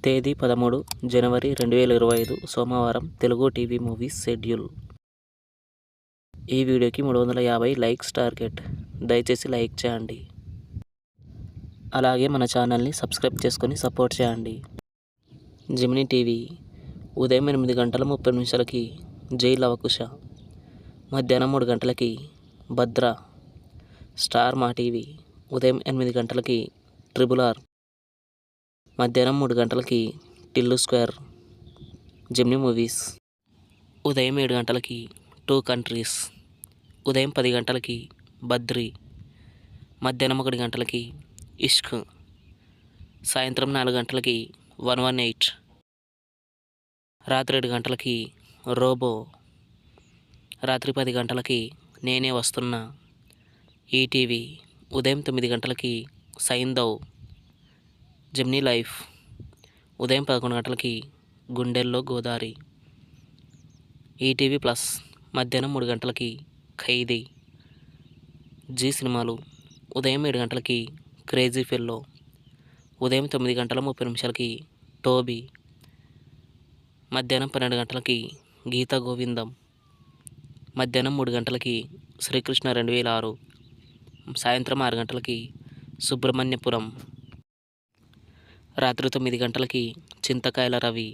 తేదీ 13 జనవరి 2025 సోమవారం Telugu TV movies schedule. ఈ వీడియోకి 350 లైక్స్ టార్గెట్. దయచేసి లైక్ చేయండి. అలాగే మన ఛానల్ని సబ్స్క్రైబ్ చేసుకొని సపోర్ట్ చేయండి. జెమినీ టీవీ ఉదయం 8:30 జై లవకుశ, మధ్యాహ్నం 3 భద్ర. స్టార్ మా టీవీ ఉదయం 8 ట్రిబుల్ ఆర్, మధ్యాహ్నం 3 టిల్లు స్క్వేర్. జెమినీ మూవీస్ ఉదయం 7 టూ కంట్రీస్, ఉదయం 10 బద్రి, మధ్యాహ్నం 1 ఇష్క్, సాయంత్రం 4 118, రాత్రి 7 రోబో, రాత్రి 10 నేనే వస్తున్నా. ఈటీవీ ఉదయం 9 సైంధవ్. జెమినీ లైఫ్ ఉదయం 11 గుండెల్లో గోదారి. ఈటీవీ ప్లస్ మధ్యాహ్నం 3 ఖైదీ. జీ సినిమాలు ఉదయం 7 క్రేజీ ఫెల్లో, ఉదయం 9:30 టోబీ, మధ్యాహ్నం 12 గీత గోవిందం, మధ్యాహ్నం 3 శ్రీకృష్ణ 2006, సాయంత్రం 6 సుబ్రహ్మణ్యపురం, రాత్రి 9 చింతకాయల రవి.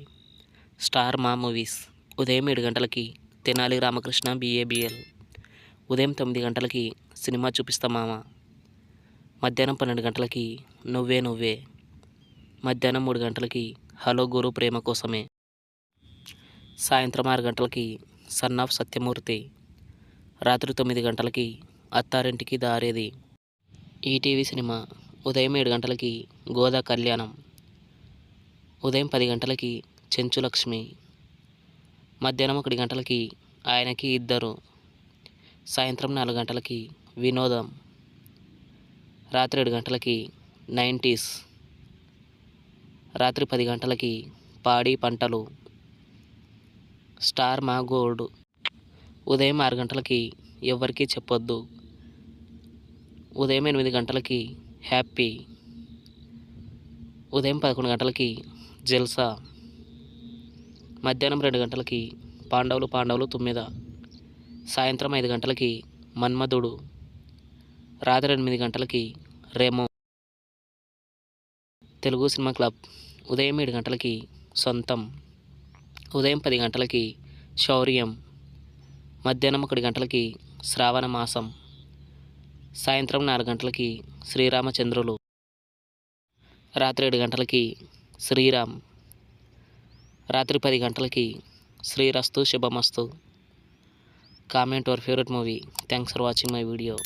స్టార్ మా మూవీస్ ఉదయం 7 తెనాలి రామకృష్ణ BABL, ఉదయం 9 సినిమా చూపిస్తా మామ, మధ్యాహ్నం 12 నువ్వే నువ్వే, మధ్యాహ్నం 3 హలో గురు ప్రేమ కోసమే, సాయంత్రం 6 సన్ ఆఫ్ సత్యమూర్తి, రాత్రి 9 అత్తారింటికి దారేది. ఈటీవీ సినిమా ఉదయం 7 గోదా కళ్యాణం, ఉదయం 10 చెంచు లక్ష్మి, మధ్యాహ్నం 1 ఆయనకి ఇద్దరు, సాయంత్రం 4 వినోదం, రాత్రి 7 90s, రాత్రి 10 పాడి పంటలు. స్టార్ మా గోల్డ్ ఉదయం 6 ఎవ్వరికీ చెప్పొద్దు, ఉదయం 8 హ్యాపీ, ఉదయం 11 జల్సా, మధ్యాహ్నం 2 పాండవులు 9, సాయంత్రం 5 మన్మధుడు, రాత్రి 8 రెమో. తెలుగు సినిమా క్లబ్ ఉదయం 7 సొంతం, ఉదయం 10 శౌర్యం, మధ్యాహ్నం 1 శ్రావణ మాసం, సాయంత్రం 4 శ్రీరామచంద్రులు, రాత్రి 7 శ్రీరామ్, రాత్రి 10 శ్రీరస్తు శుభమస్తు. Comment your favourite movie. Thanks for watching my video.